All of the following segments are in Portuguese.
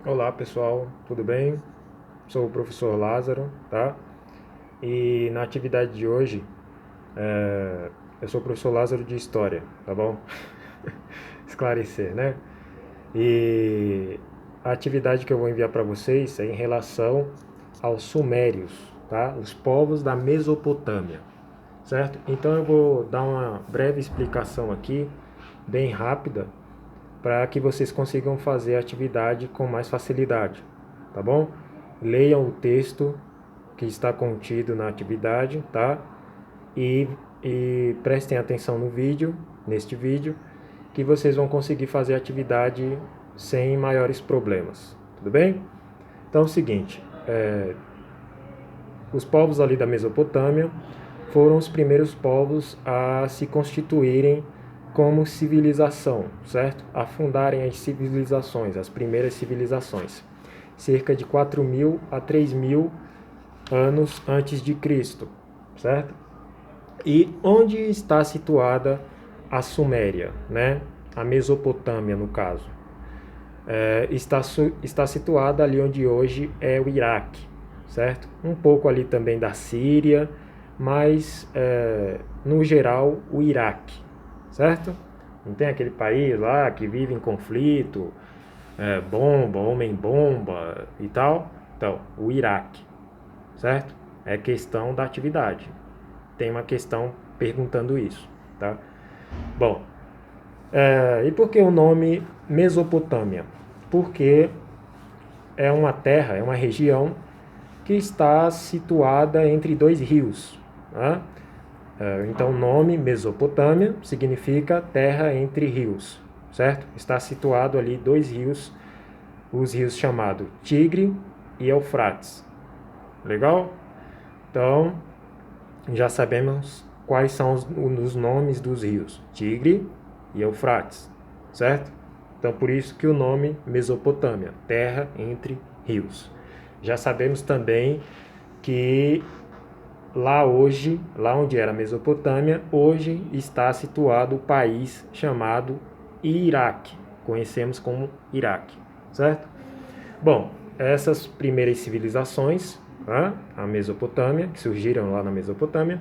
Olá pessoal, tudo bem? Sou o professor Lázaro, tá? E na atividade de hoje, eu sou o professor Lázaro de História, tá bom? Esclarecer, né? E a atividade que eu vou enviar para vocês é em relação aos sumérios, tá? Os povos da Mesopotâmia, certo? Então eu vou dar uma breve explicação aqui, bem rápida, para que vocês consigam fazer a atividade com mais facilidade, tá bom? Leiam o texto que está contido na atividade, tá? E, e prestem atenção no vídeo, neste vídeo, que vocês vão conseguir fazer a atividade sem maiores problemas, tudo bem? Então é o seguinte, os povos ali da Mesopotâmia foram os primeiros povos a se constituírem como civilização, certo? A fundarem as civilizações, as primeiras civilizações, cerca de 4.000 a 3.000 anos antes de Cristo, certo? E onde está situada a Suméria, né? A Mesopotâmia, no caso. Está situada ali onde hoje é o Iraque, certo? Um pouco ali também da Síria, mas no geral o Iraque, certo? Não tem aquele país lá que vive em conflito, bomba, homem-bomba e tal? Então, o Iraque, certo? É questão da atividade. Tem uma questão perguntando isso, tá? Bom, e por que o nome Mesopotâmia? Porque é uma terra, é uma região que está situada entre dois rios, né? Então, o nome Mesopotâmia significa terra entre rios, certo? Está situado ali dois rios, os rios chamados Tigre e Eufrates. Legal? Então, já sabemos quais são os nomes dos rios, Tigre e Eufrates, certo? Então, por isso que o nome Mesopotâmia, terra entre rios. Já sabemos também que lá hoje, lá onde era a Mesopotâmia, hoje está situado o país chamado Iraque. Conhecemos como Iraque, certo? Bom, essas primeiras civilizações, tá? A Mesopotâmia, que surgiram lá na Mesopotâmia,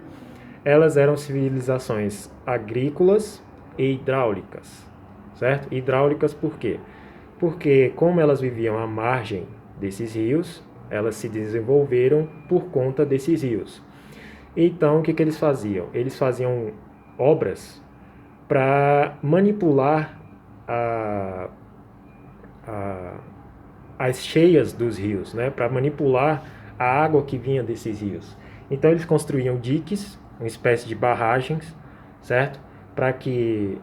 elas eram civilizações agrícolas e hidráulicas, certo? Hidráulicas por quê? Porque como elas viviam à margem desses rios, elas se desenvolveram por conta desses rios. Então, o que eles faziam? Eles faziam obras para manipular a, a, as cheias dos rios, né? Para manipular a água que vinha desses rios. Então, eles construíam diques, uma espécie de barragens, certo? Para que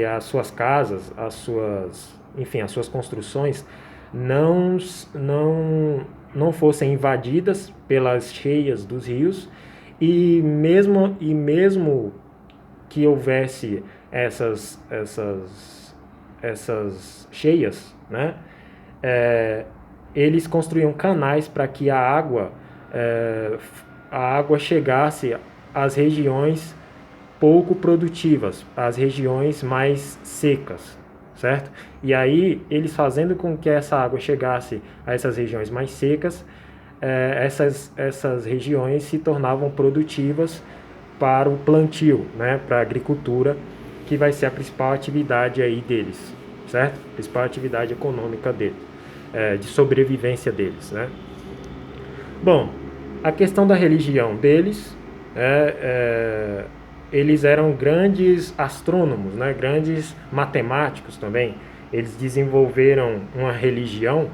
as suas casas, enfim, as suas construções não, não fossem invadidas pelas cheias dos rios e mesmo que houvesse essas cheias, né? Eles construíam canais para que a água chegasse às regiões pouco produtivas, às regiões mais secas, certo? E aí, eles fazendo com que essa água chegasse a essas regiões mais secas, essas regiões se tornavam produtivas para o plantio, né? Para a agricultura, que vai ser a principal atividade aí deles, certo? A principal atividade econômica deles, de sobrevivência deles, né? Bom, a questão da religião deles, eles eram grandes astrônomos, né? Grandes matemáticos também. Eles desenvolveram uma religião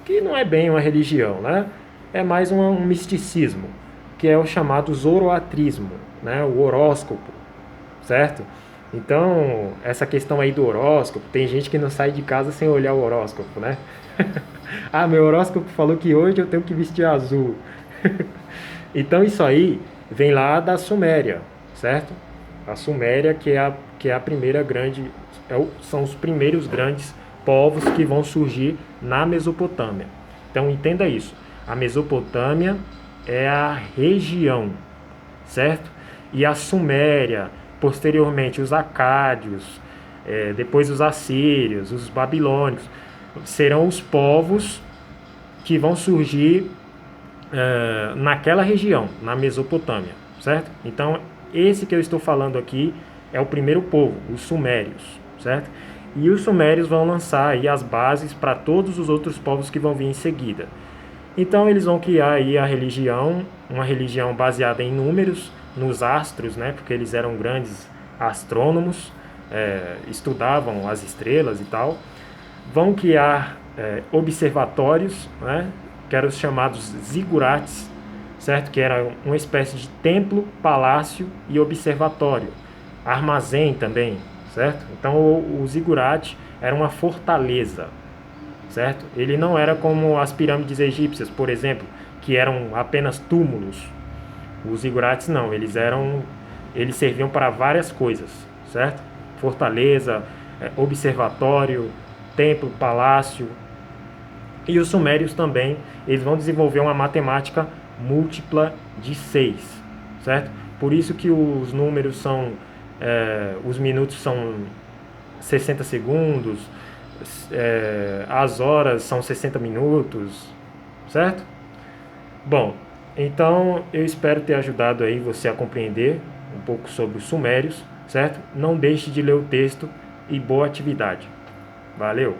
que não é bem uma religião, né? É mais um misticismo, que é o chamado zoroatrismo, né? O horóscopo, certo? Então, essa questão aí do horóscopo, tem gente que não sai de casa sem olhar o horóscopo, né? Ah, meu horóscopo falou que hoje eu tenho que vestir azul. Então, isso aí vem lá da Suméria, certo? A Suméria, que é a primeira grande, são os primeiros grandes povos que vão surgir na Mesopotâmia. Então, entenda isso. A Mesopotâmia é a região, certo? E a Suméria, posteriormente os acádios, depois os assírios, os babilônicos, serão os povos que vão surgir naquela região, na Mesopotâmia, certo? Então, esse que eu estou falando aqui é o primeiro povo, os sumérios, certo? E os sumérios vão lançar aí as bases para todos os outros povos que vão vir em seguida. Então, eles vão criar aí a religião, uma religião baseada em números, nos astros, né? Porque eles eram grandes astrônomos, estudavam as estrelas e tal. Vão criar observatórios, né? Que eram os chamados zigurates, certo? Que era uma espécie de templo, palácio e observatório. Armazém também, certo? Então o zigurate era uma fortaleza, certo? Ele não era como as pirâmides egípcias, por exemplo, que eram apenas túmulos. Os zigurates não, eles serviam para várias coisas, certo? Fortaleza, observatório, templo, palácio. E os sumérios também, eles vão desenvolver uma matemática múltipla de 6, certo? Por isso que os números são, os minutos são 60 segundos, as horas são 60 minutos, certo? Bom, então eu espero ter ajudado aí você a compreender um pouco sobre os sumérios, certo? Não deixe de ler o texto e boa atividade. Valeu!